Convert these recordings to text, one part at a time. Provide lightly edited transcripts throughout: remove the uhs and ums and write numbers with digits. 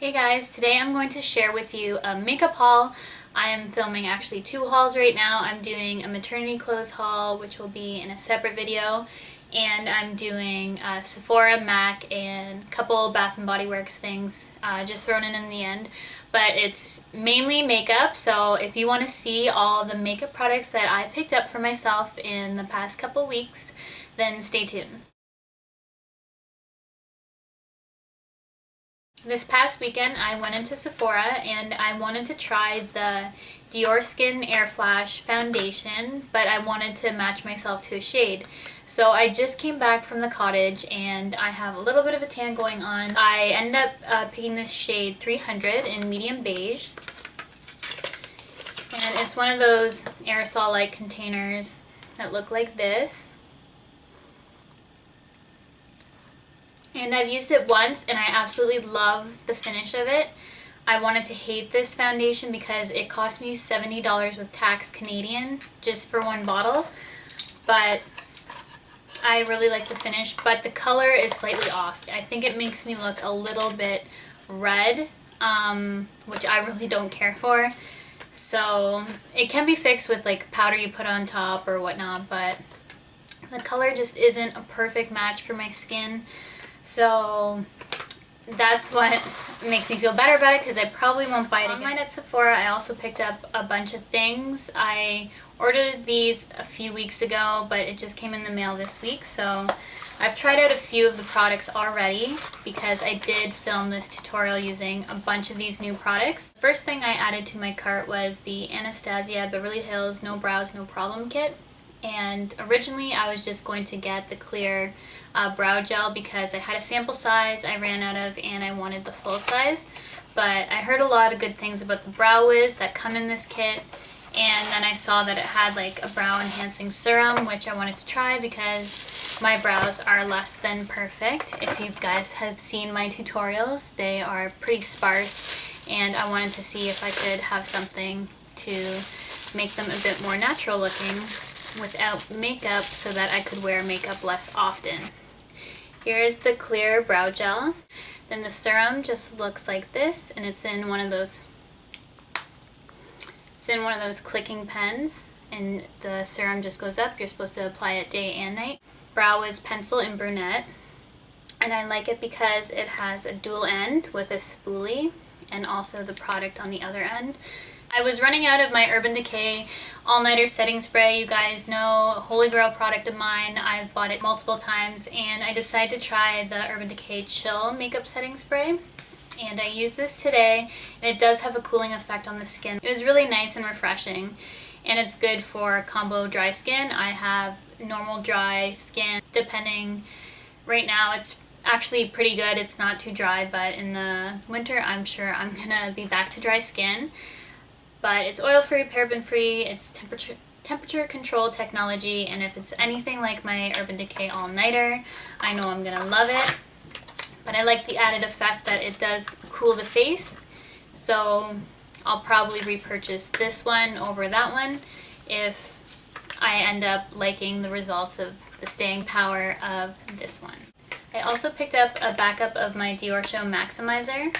Hey guys, today I'm going to share with you a makeup haul. I am filming actually two hauls right now. I'm doing a maternity clothes haul, which will be in a separate video, and I'm doing Sephora, MAC, and a couple Bath & Body Works things just thrown in the end. But it's mainly makeup, so if you want to see all the makeup products that I picked up for myself in the past couple weeks, then stay tuned. This past weekend I went into Sephora and I wanted to try the Dior Skin Air Flash foundation, but I wanted to match myself to a shade. So I just came back from the cottage and I have a little bit of a tan going on. I ended up picking this shade 300 in medium beige. And it's one of those aerosol-like containers that look like this. And I've used it once and I absolutely love the finish of it. I wanted to hate this foundation because it cost me $70 with tax Canadian just for one bottle. But I really like the finish, but the color is slightly off. I think it makes me look a little bit red, which I really don't care for. So it can be fixed with like powder you put on top or whatnot, but the color just isn't a perfect match for my skin. So that's what makes me feel better about it, because I probably won't buy it again. Online at Sephora, I also picked up a bunch of things. I ordered these a few weeks ago, but it just came in the mail this week. So I've tried out a few of the products already because I did film this tutorial using a bunch of these new products. The first thing I added to my cart was the Anastasia Beverly Hills No Brows No Problem kit. And originally I was just going to get the clear brow gel because I had a sample size I ran out of and I wanted the full size. But I heard a lot of good things about the Brow Wiz that come in this kit, and then I saw that it had like a brow enhancing serum, which I wanted to try because my brows are less than perfect. If you guys have seen my tutorials, they are pretty sparse, and I wanted to see if I could have something to make them a bit more natural looking without makeup so that I could wear makeup less often. Here's the clear brow gel. Then the serum just looks like this, and it's in one of those clicking pens, and the serum just goes up. You're supposed to apply it day and night. Brow Wiz pencil in Brunette, and I like it because it has a dual end with a spoolie and also the product on the other end. I was running out of my Urban Decay All-Nighter Setting Spray. You guys know, holy grail product of mine. I've bought it multiple times, and I decided to try the Urban Decay Chill Makeup Setting Spray. And I used this today, and it does have a cooling effect on the skin. It was really nice and refreshing, and it's good for combo dry skin. I have normal dry skin, depending. Right now it's actually pretty good. It's not too dry, but in the winter I'm sure I'm gonna be back to dry skin. But it's oil-free, paraben-free, it's temperature control technology, and if it's anything like my Urban Decay All-Nighter, I know I'm gonna love it. But I like the added effect that it does cool the face, so I'll probably repurchase this one over that one if I end up liking the results of the staying power of this one. I also picked up a backup of my Dior Show Maximizer.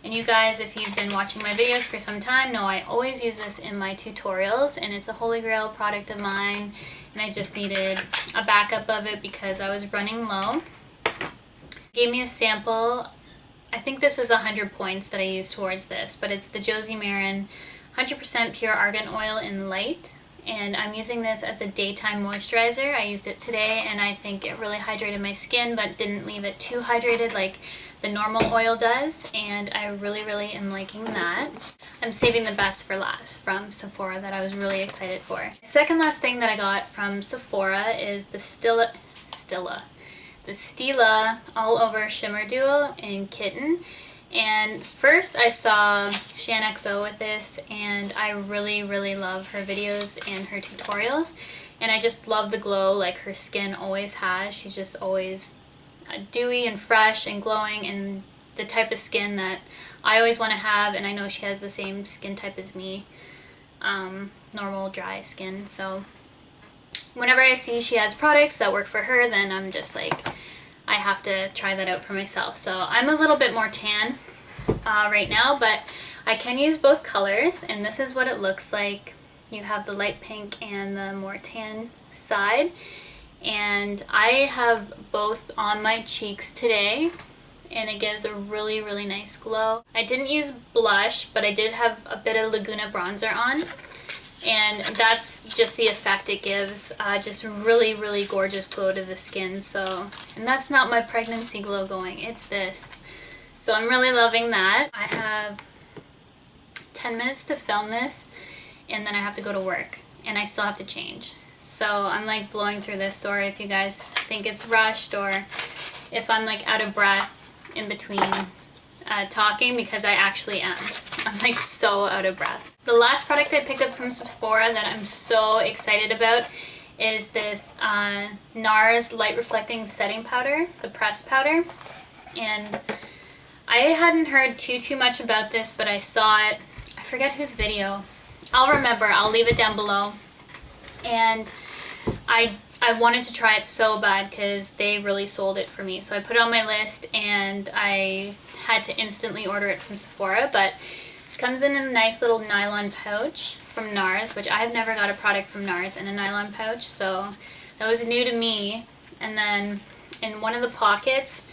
And you guys, if you've been watching my videos for some time, know I always use this in my tutorials, and it's a holy grail product of mine, and I just needed a backup of it because I was running low. Gave me a sample. I think this was 100 points that I used towards this, but it's the Josie Maran 100% pure argan oil in light, and I'm using this as a daytime moisturizer. I used it today, and I think it really hydrated my skin, but didn't leave it too hydrated like the normal oil does, and I really am liking that. I'm saving the best for last from Sephora that I was really excited for. The second last thing that I got from Sephora is the Stila All Over Shimmer Duo in Kitten. And first I saw Shan XO with this, and I really love her videos and her tutorials, and I just love the glow like her skin always has. She's just always dewy and fresh and glowing, and the type of skin that I always want to have, and I know she has the same skin type as me, normal dry skin. So whenever I see she has products that work for her, then I'm just like, I have to try that out for myself. So I'm a little bit more tan right now, but I can use both colors, and this is what it looks like. You have the light pink and the more tan side, and I have both on my cheeks today, and it gives a really, really nice glow. I didn't use blush, but I did have a bit of Laguna bronzer on, and that's just the effect it gives. Just really, really gorgeous glow to the skin. So, and that's not my pregnancy glow going, it's this. So I'm really loving that. I have 10 minutes to film this, and then I have to go to work, and I still have to change. So I'm like blowing through this. Sorry if you guys think it's rushed or if I'm like out of breath in between talking, because I actually am. I'm like so out of breath. The last product I picked up from Sephora that I'm so excited about is this NARS Light Reflecting Setting Powder, the pressed powder. And I hadn't heard too much about this, but I saw it. I forget whose video. I'll remember. I'll leave it down below. And I wanted to try it so bad because they really sold it for me. So I put it on my list, and I had to instantly order it from Sephora. But it comes in a nice little nylon pouch from NARS, which I've never got a product from NARS in a nylon pouch. So that was new to me. And then in one of the pockets,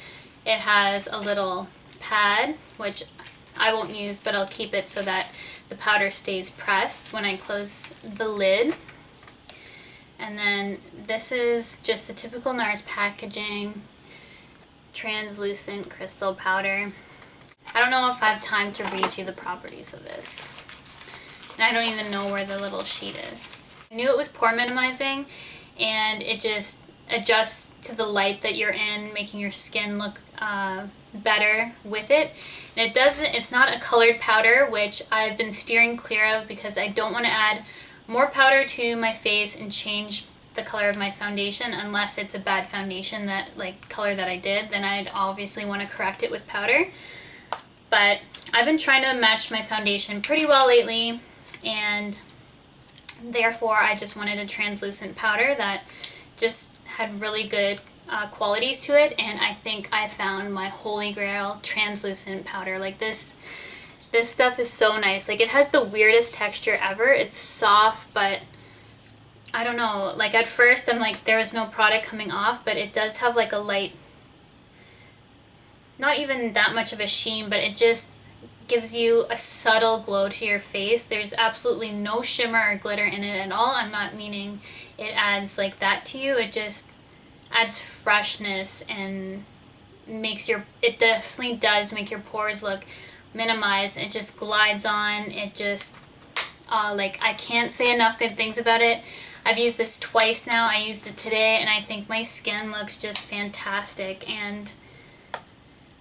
it has a little pad, which I won't use, but I'll keep it so that the powder stays pressed when I close the lid. And then this is just the typical NARS packaging, translucent crystal powder. I don't know if I have time to read you the properties of this. And I don't even know where the little sheet is. I knew it was pore minimizing, and it just adjusts to the light that you're in, making your skin look better with it. And it's not a colored powder, which I've been steering clear of because I don't want to add more powder to my face and change the color of my foundation unless it's a bad foundation, that like color that I did. Then I'd obviously want to correct it with powder. But I've been trying to match my foundation pretty well lately, and therefore I just wanted a translucent powder that just had really good qualities to it, and I think I found my holy grail translucent powder. Like this stuff is so nice. Like, it has the weirdest texture ever. It's soft, but I don't know, like at first I'm like, there is no product coming off, but it does have like a light, not even that much of a sheen, but it just gives you a subtle glow to your face. There's absolutely no shimmer or glitter in it at all. I'm not meaning it adds like that to you. It just adds freshness and it definitely does make your pores look minimized. It just glides on. It just like, I can't say enough good things about it. I've used this twice now. I used it today, and I think my skin looks just fantastic. And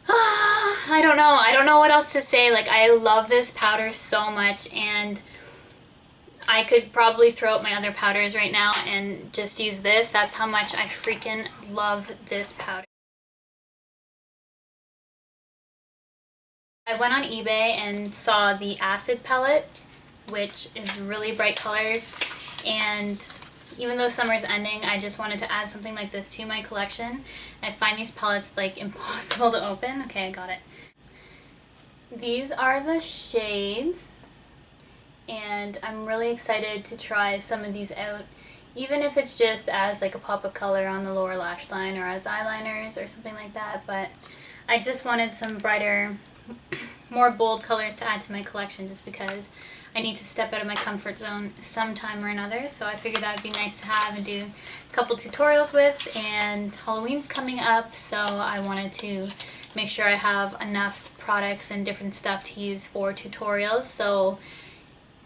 I don't know what else to say. Like, I love this powder so much, and I could probably throw out my other powders right now and just use this. That's how much I freaking love this powder. I went on eBay and saw the Acid palette, which is really bright colors, and even though summer's ending, I just wanted to add something like this to my collection. I find these palettes like impossible to open. Okay, I got it. These are the shades, and I'm really excited to try some of these out, even if it's just as like a pop of color on the lower lash line or as eyeliners or something like that. But I just wanted some brighter, more bold colors to add to my collection, just because I need to step out of my comfort zone sometime or another. So I figured that would be nice to have and do a couple tutorials with, and Halloween's coming up, so I wanted to make sure I have enough products and different stuff to use for tutorials. So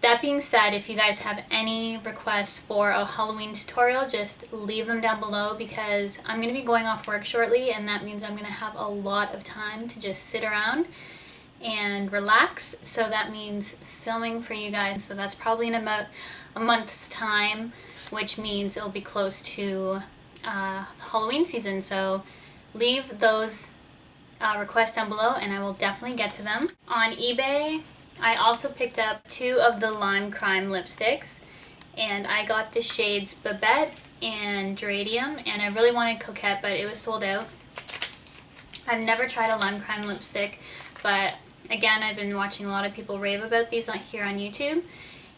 that being said, if you guys have any requests for a Halloween tutorial, just leave them down below, because I'm going to be going off work shortly, and that means I'm going to have a lot of time to just sit around and relax. So that means filming for you guys. So that's probably in about a month's time, which means it'll be close to Halloween season. So leave those requests down below, and I will definitely get to them. On eBay, I also picked up 2 of the Lime Crime lipsticks, and I got the shades Babette and Geradium, and I really wanted Coquette, but it was sold out. I've never tried a Lime Crime lipstick, but Again, I've been watching a lot of people rave about these here on YouTube,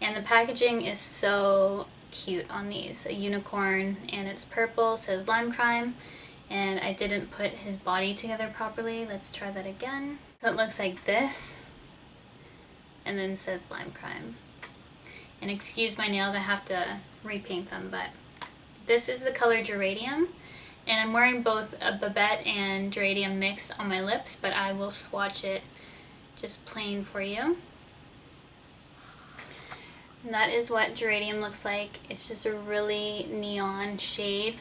and the packaging is so cute on these. A unicorn, and it's purple, says Lime Crime, and I didn't put his body together properly. Let's try that again. So it looks like this, and then it says Lime Crime. And excuse my nails, I have to repaint them, but this is the color Geradium, and I'm wearing both a Babette and Geradium mixed on my lips, but I will swatch it just plain for you. And that is what Geradium looks like. It's just a really neon shade,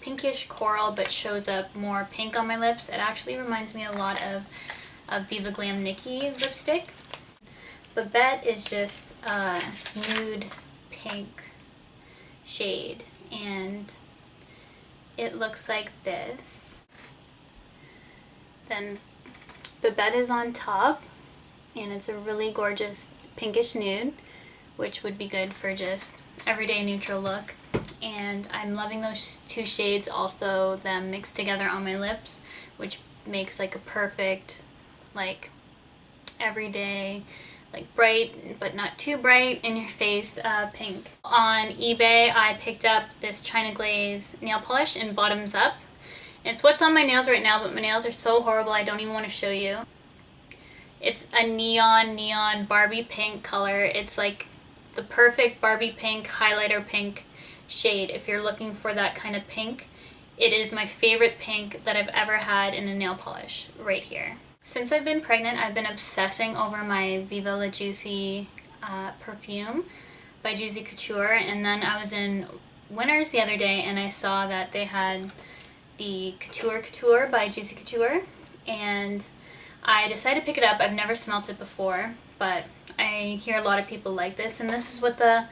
pinkish coral, but shows up more pink on my lips. It actually reminds me a lot of Viva Glam Nikki lipstick. Babette is just a nude pink shade, and it looks like this. Then Babette is on top, and it's a really gorgeous pinkish nude, which would be good for just everyday neutral look. And I'm loving those two shades, also them mixed together on my lips, which makes like a perfect, like, everyday, like bright but not too bright in your face pink. On eBay I picked up this China Glaze nail polish in bottoms up. It's what's on my nails right now, but my nails are so horrible I don't even want to show you. It's a neon Barbie pink color. It's like the perfect Barbie pink, highlighter pink shade. If you're looking for that kind of pink, it is my favorite pink that I've ever had in a nail polish right here. Since I've been pregnant, I've been obsessing over my Viva La Juicy perfume by Juicy Couture, and then I was in Winners the other day and I saw that they had the Couture by Juicy Couture, and I decided to pick it up. I've never smelt it before, but I hear a lot of people like this, and this is what the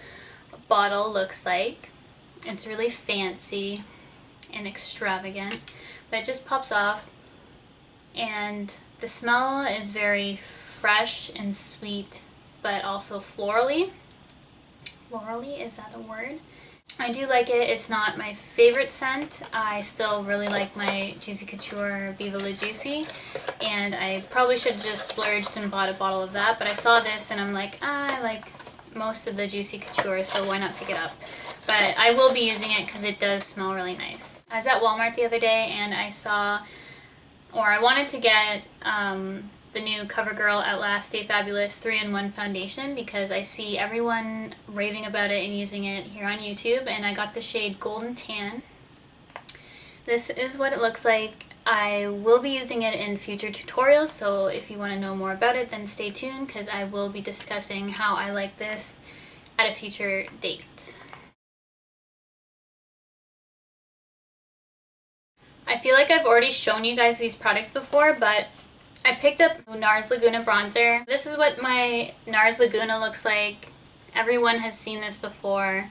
bottle looks like. It's really fancy and extravagant, but it just pops off, and the smell is very fresh and sweet, but also florally. Florally, is that a word? I do like it. It's not my favorite scent. I still really like my Juicy Couture Viva La Juicy, and I probably should have just splurged and bought a bottle of that, but I saw this and I'm like, I like most of the Juicy Couture, so why not pick it up? But I will be using it because it does smell really nice. I was at Walmart the other day and I saw, or I wanted to get the new CoverGirl Outlast Stay Fabulous 3-in-1 foundation because I see everyone raving about it and using it here on YouTube, and I got the shade Golden Tan. This is what it looks like. I will be using it in future tutorials, so if you want to know more about it, then stay tuned because I will be discussing how I like this at a future date. I feel like I've already shown you guys these products before, but I picked up NARS Laguna bronzer. This is what my NARS Laguna looks like. Everyone has seen this before,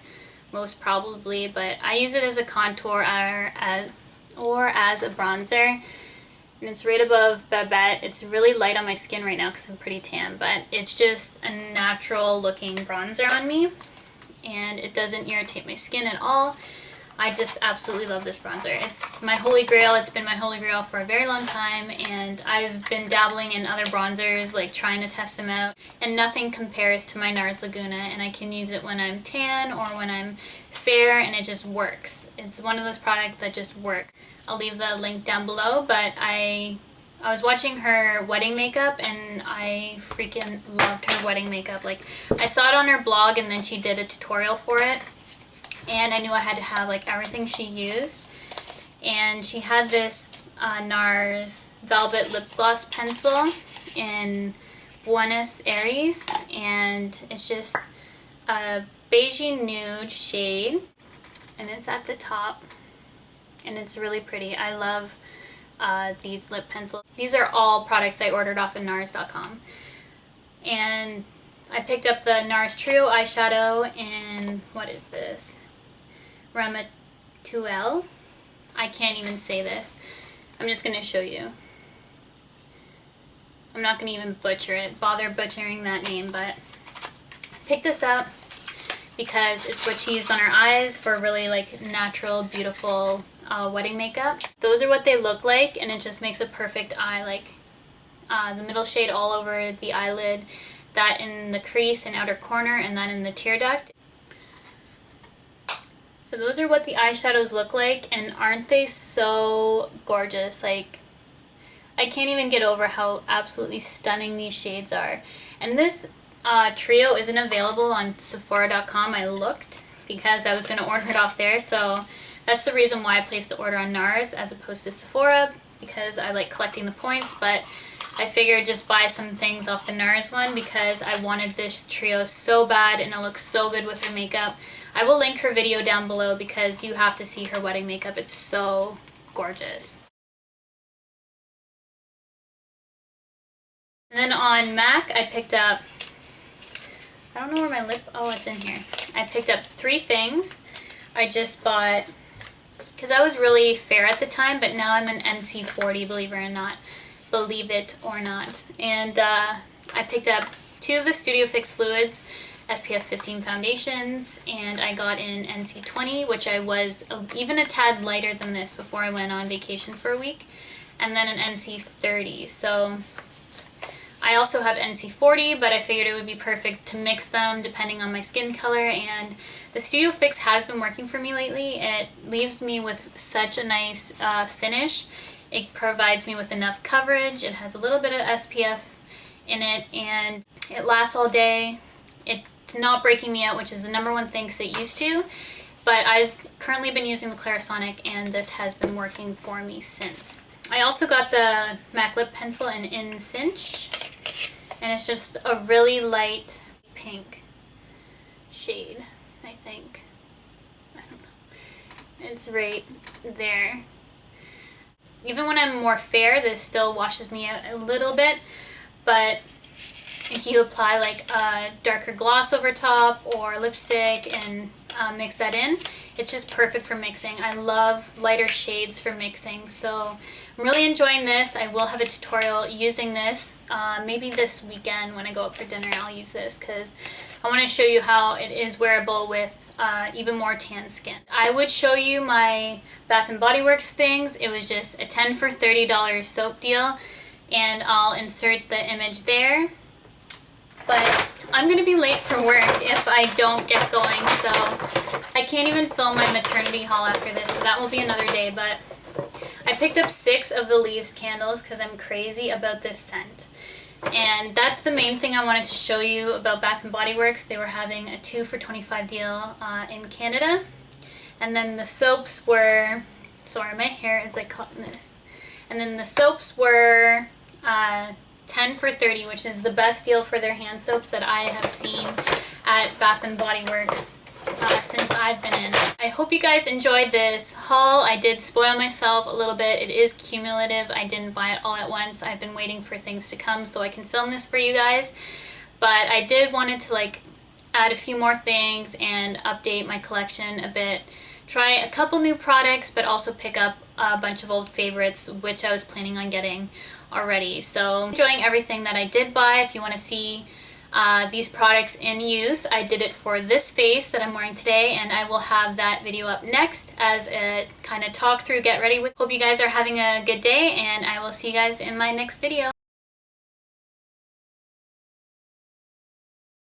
most probably, but I use it as a contour or as a bronzer. And it's right above Babette. It's really light on my skin right now because I'm pretty tan, but it's just a natural looking bronzer on me, and it doesn't irritate my skin at all. I just absolutely love this bronzer. It's my holy grail. It's been my holy grail for a very long time, and I've been dabbling in other bronzers, like trying to test them out, and nothing compares to my NARS Laguna, and I can use it when I'm tan or when I'm fair, and it just works. It's one of those products that just works. I'll leave the link down below, but I was watching her wedding makeup and I freaking loved her wedding makeup. Like, I saw it on her blog and then she did a tutorial for it, and I knew I had to have like everything she used. And she had this NARS Velvet Lip Gloss Pencil in Buenos Aires, and it's just a beigey nude shade, and it's at the top, and it's really pretty. I love these lip pencils. These are all products I ordered off of NARS.com. And I picked up the NARS Trio eyeshadow in, what is this? Ramatuelle? I can't even say this. I'm just going to show you. I'm not going to even bother butchering that name, but I picked this up because it's what she used on her eyes for really like natural, beautiful wedding makeup. Those are what they look like, and it just makes a perfect eye. Like, the middle shade all over the eyelid, that in the crease and outer corner, and that in the tear duct. So those are what the eyeshadows look like, and aren't they so gorgeous? Like, I can't even get over how absolutely stunning these shades are. And this trio isn't available on Sephora.com. I looked because I was going to order it off there, so that's the reason why I placed the order on NARS as opposed to Sephora, because I like collecting the points. But I figured just buy some things off the NARS one because I wanted this trio so bad, and it looks so good with her makeup. I will link her video down below because you have to see her wedding makeup. It's so gorgeous. And then on MAC, I picked up, I don't know where my lip, oh, it's in here. I picked up 3 things. I just bought, because I was really fair at the time, but now I'm an NC 40, believe it or not. Believe it or not. And I picked up 2 of the Studio Fix Fluids, SPF 15 foundations, and I got in NC 20, which I was even a tad lighter than this before I went on vacation for a week, and then an NC 30. So I also have NC 40, but I figured it would be perfect to mix them depending on my skin color, and the Studio Fix has been working for me lately. It leaves me with such a nice finish. It provides me with enough coverage. It has a little bit of SPF in it, and it lasts all day. It's not breaking me out, which is the #1 thing because it used to, but I've currently been using the Clarisonic, and this has been working for me since. I also got the MAC lip pencil in Cinch, and it's just a really light pink shade, I think. I don't know. It's right there. Even when I'm more fair, this still washes me out a little bit, but if you apply like a darker gloss over top or lipstick and mix that in, it's just perfect for mixing. I love lighter shades for mixing, so I'm really enjoying this. I will have a tutorial using this. Maybe this weekend when I go out for dinner I'll use this because I want to show you how it is wearable with even more tan skin. I would show you my Bath & Body Works things. It was just a 10 for $30 soap deal, and I'll insert the image there. But I'm going to be late for work if I don't get going, so I can't even film my maternity haul after this, so that will be another day. But I picked up 6 of the Leaves candles because I'm crazy about this scent. And that's the main thing I wanted to show you about Bath & Body Works. They were having a 2 for $25 deal in Canada. And then the soaps were, sorry, my hair is like caught in this. And then the soaps were 10 for $30, which is the best deal for their hand soaps that I have seen at Bath & Body Works since I've been in. I hope you guys enjoyed this haul. I did spoil myself a little bit. It is cumulative. I didn't buy it all at once. I've been waiting for things to come so I can film this for you guys. But I did wanted to like add a few more things and update my collection a bit. Try a couple new products, but also pick up a bunch of old favorites, which I was planning on getting already. So enjoying everything that I did buy. If you want to see these products in use, I did it for this face that I'm wearing today, and I will have that video up next as a kind of talk through, get ready with. Hope you guys are having a good day, and I will see you guys in my next video.